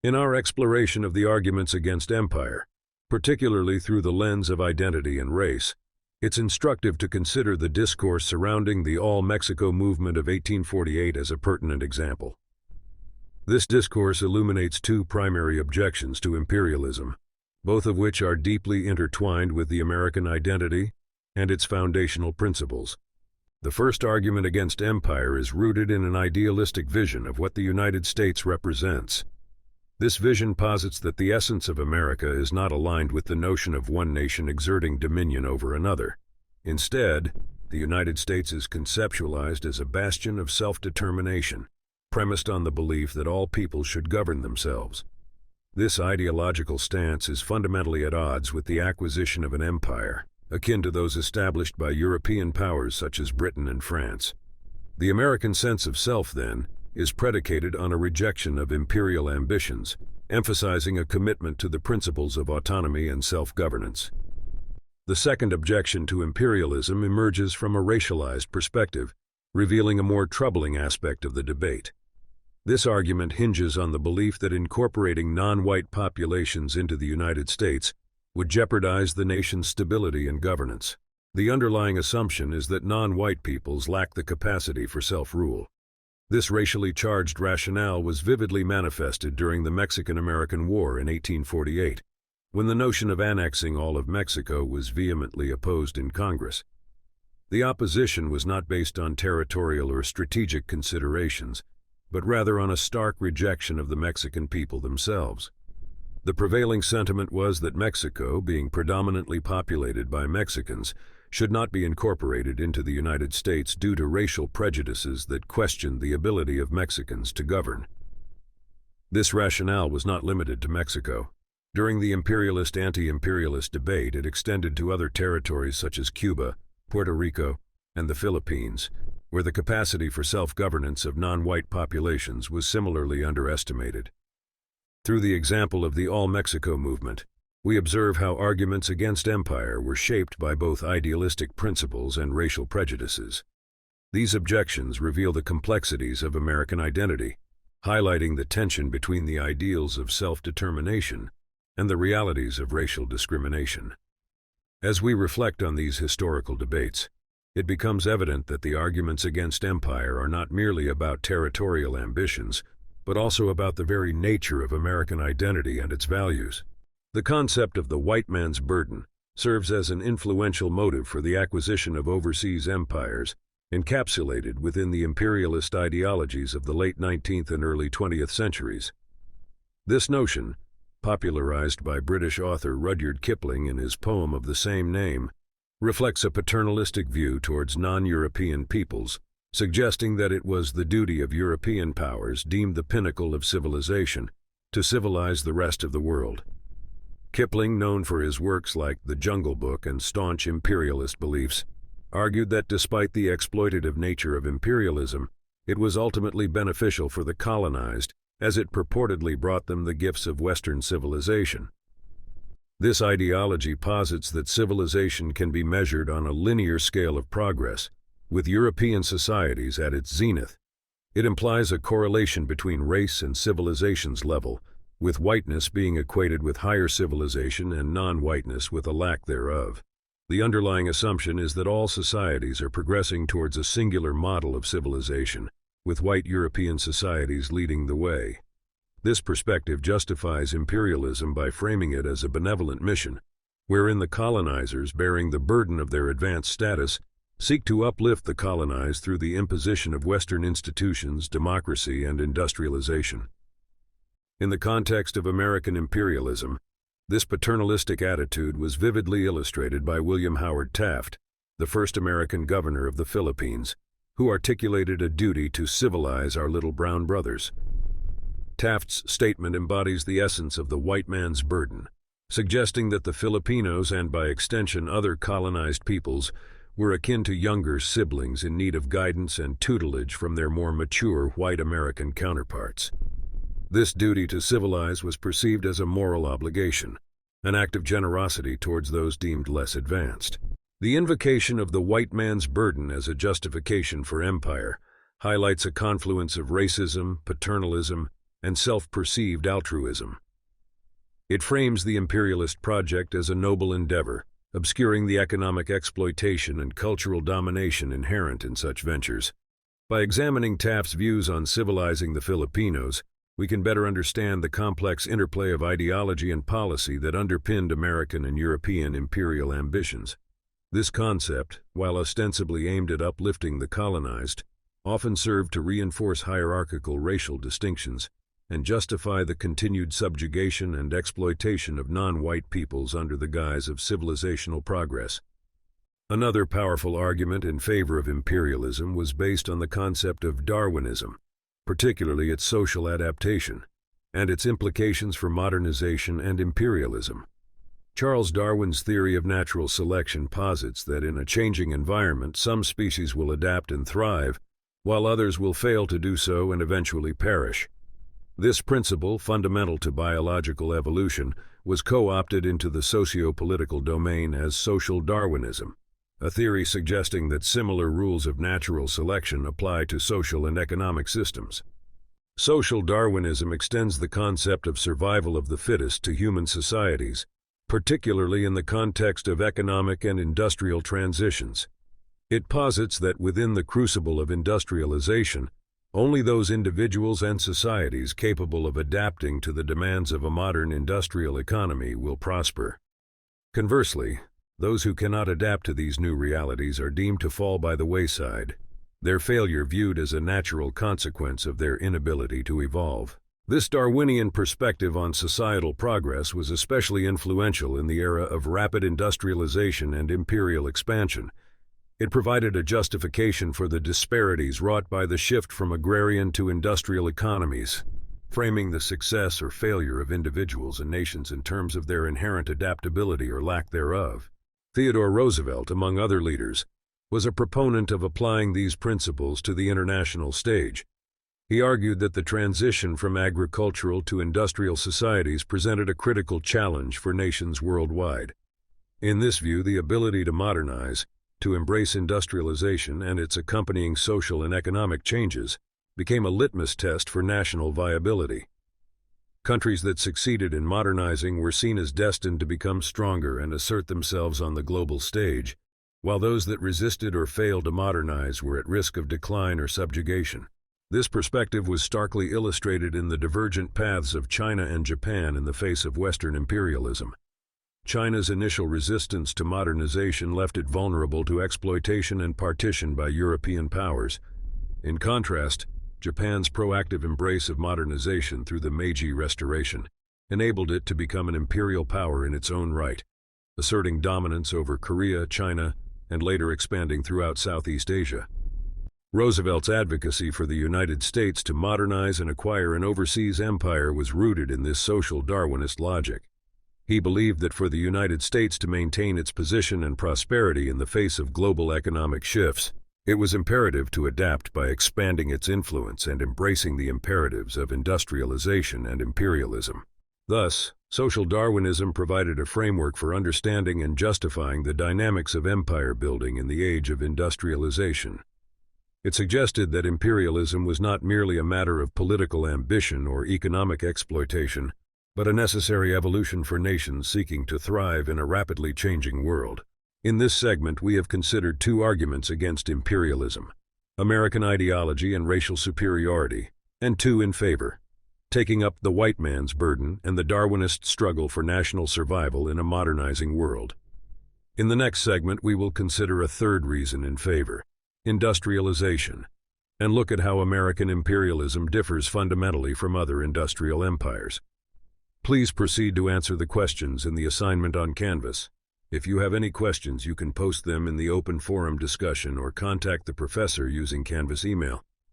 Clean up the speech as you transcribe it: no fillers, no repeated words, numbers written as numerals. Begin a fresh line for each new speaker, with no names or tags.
In our exploration of the arguments against empire, particularly through the lens of identity and race, it's instructive to consider the discourse surrounding the All-Mexico movement of 1848 as a pertinent example. This discourse illuminates two primary objections to imperialism, both of which are deeply intertwined with the American identity and its foundational principles. The first argument against empire is rooted in an idealistic vision of what the United States represents. This vision posits that the essence of America is not aligned with the notion of one nation exerting dominion over another. Instead, the United States is conceptualized as a bastion of self-determination, premised on the belief that all people should govern themselves. This ideological stance is fundamentally at odds with the acquisition of an empire, akin to those established by European powers such as Britain and France. The American sense of self, then, is predicated on a rejection of imperial ambitions, emphasizing a commitment to the principles of autonomy and self-governance. The second objection to imperialism emerges from a racialized perspective, revealing a more troubling aspect of the debate. This argument hinges on the belief that incorporating non-white populations into the United States would jeopardize the nation's stability and governance. The underlying assumption is that non-white peoples lack the capacity for self-rule. This racially charged rationale was vividly manifested during the Mexican-American War in 1848, when the notion of annexing all of Mexico was vehemently opposed in Congress. The opposition was not based on territorial or strategic considerations, but rather on a stark rejection of the Mexican people themselves. The prevailing sentiment was that Mexico, being predominantly populated by Mexicans, should not be incorporated into the United States due to racial prejudices that questioned the ability of Mexicans to govern. This rationale was not limited to Mexico. During the imperialist anti-imperialist debate, it extended to other territories such as Cuba, Puerto Rico, and the Philippines, where the capacity for self-governance of non-white populations was similarly underestimated. Through the example of the All-Mexico movement, we observe how arguments against empire were shaped by both idealistic principles and racial prejudices. These objections reveal the complexities of American identity, highlighting the tension between the ideals of self-determination and the realities of racial discrimination. As we reflect on these historical debates, it becomes evident that the arguments against empire are not merely about territorial ambitions, but also about the very nature of American identity and its values. The concept of the white man's burden serves as an influential motive for the acquisition of overseas empires, encapsulated within the imperialist ideologies of the late 19th and early 20th centuries. This notion, popularized by British author Rudyard Kipling in his poem of the same name, reflects a paternalistic view towards non-European peoples, suggesting that it was the duty of European powers deemed the pinnacle of civilization to civilize the rest of the world. Kipling, known for his works like The Jungle Book and staunch imperialist beliefs, argued that despite the exploitative nature of imperialism, it was ultimately beneficial for the colonized, as it purportedly brought them the gifts of Western civilization. This ideology posits that civilization can be measured on a linear scale of progress, with European societies at its zenith. It implies a correlation between race and civilization's level, with whiteness being equated with higher civilization and non-whiteness with a lack thereof. The underlying assumption is that all societies are progressing towards a singular model of civilization, with white European societies leading the way. This perspective justifies imperialism by framing it as a benevolent mission, wherein the colonizers, bearing the burden of their advanced status, seek to uplift the colonized through the imposition of Western institutions, democracy, and industrialization. In the context of American imperialism, this paternalistic attitude was vividly illustrated by William Howard Taft, the first American governor of the Philippines, who articulated a duty to civilize our little brown brothers. Taft's statement embodies the essence of the white man's burden, suggesting that the Filipinos, and by extension other colonized peoples, were akin to younger siblings in need of guidance and tutelage from their more mature white American counterparts. This duty to civilize was perceived as a moral obligation, an act of generosity towards those deemed less advanced. The invocation of the white man's burden as a justification for empire highlights a confluence of racism, paternalism, and self-perceived altruism. It frames the imperialist project as a noble endeavor, obscuring the economic exploitation and cultural domination inherent in such ventures. By examining Taft's views on civilizing the Filipinos, we can better understand the complex interplay of ideology and policy that underpinned American and European imperial ambitions. This concept, while ostensibly aimed at uplifting the colonized, often served to reinforce hierarchical racial distinctions and justify the continued subjugation and exploitation of non-white peoples under the guise of civilizational progress. Another powerful argument in favor of imperialism was based on the concept of Darwinism, particularly its social adaptation, and its implications for modernization and imperialism. Charles Darwin's theory of natural selection posits that in a changing environment, some species will adapt and thrive, while others will fail to do so and eventually perish. This principle, fundamental to biological evolution, was co-opted into the socio-political domain as social Darwinism, a theory suggesting that similar rules of natural selection apply to social and economic systems. Social Darwinism extends the concept of survival of the fittest to human societies, particularly in the context of economic and industrial transitions. It posits that within the crucible of industrialization, only those individuals and societies capable of adapting to the demands of a modern industrial economy will prosper. Conversely, those who cannot adapt to these new realities are deemed to fall by the wayside, their failure viewed as a natural consequence of their inability to evolve. This Darwinian perspective on societal progress was especially influential in the era of rapid industrialization and imperial expansion. It provided a justification for the disparities wrought by the shift from agrarian to industrial economies, framing the success or failure of individuals and nations in terms of their inherent adaptability or lack thereof. Theodore Roosevelt, among other leaders, was a proponent of applying these principles to the international stage. He argued that the transition from agricultural to industrial societies presented a critical challenge for nations worldwide. In this view, the ability to modernize, to embrace industrialization and its accompanying social and economic changes, became a litmus test for national viability. Countries that succeeded in modernizing were seen as destined to become stronger and assert themselves on the global stage, while those that resisted or failed to modernize were at risk of decline or subjugation. This perspective was starkly illustrated in the divergent paths of China and Japan in the face of Western imperialism. China's initial resistance to modernization left it vulnerable to exploitation and partition by European powers. In contrast, Japan's proactive embrace of modernization through the Meiji Restoration enabled it to become an imperial power in its own right, asserting dominance over Korea, China, and later expanding throughout Southeast Asia. Roosevelt's advocacy for the United States to modernize and acquire an overseas empire was rooted in this social Darwinist logic. He believed that for the United States to maintain its position and prosperity in the face of global economic shifts, it was imperative to adapt by expanding its influence and embracing the imperatives of industrialization and imperialism. Thus, social Darwinism provided a framework for understanding and justifying the dynamics of empire building in the age of industrialization. It suggested that imperialism was not merely a matter of political ambition or economic exploitation, but a necessary evolution for nations seeking to thrive in a rapidly changing world. In this segment, we have considered two arguments against imperialism: American ideology and racial superiority, and two in favor: taking up the white man's burden and the Darwinist struggle for national survival in a modernizing world. In the next segment, we will consider a third reason in favor: industrialization, and look at how American imperialism differs fundamentally from other industrial empires. Please proceed to answer the questions in the assignment on Canvas. If you have any questions, you can post them in the open forum discussion or contact the professor using Canvas email.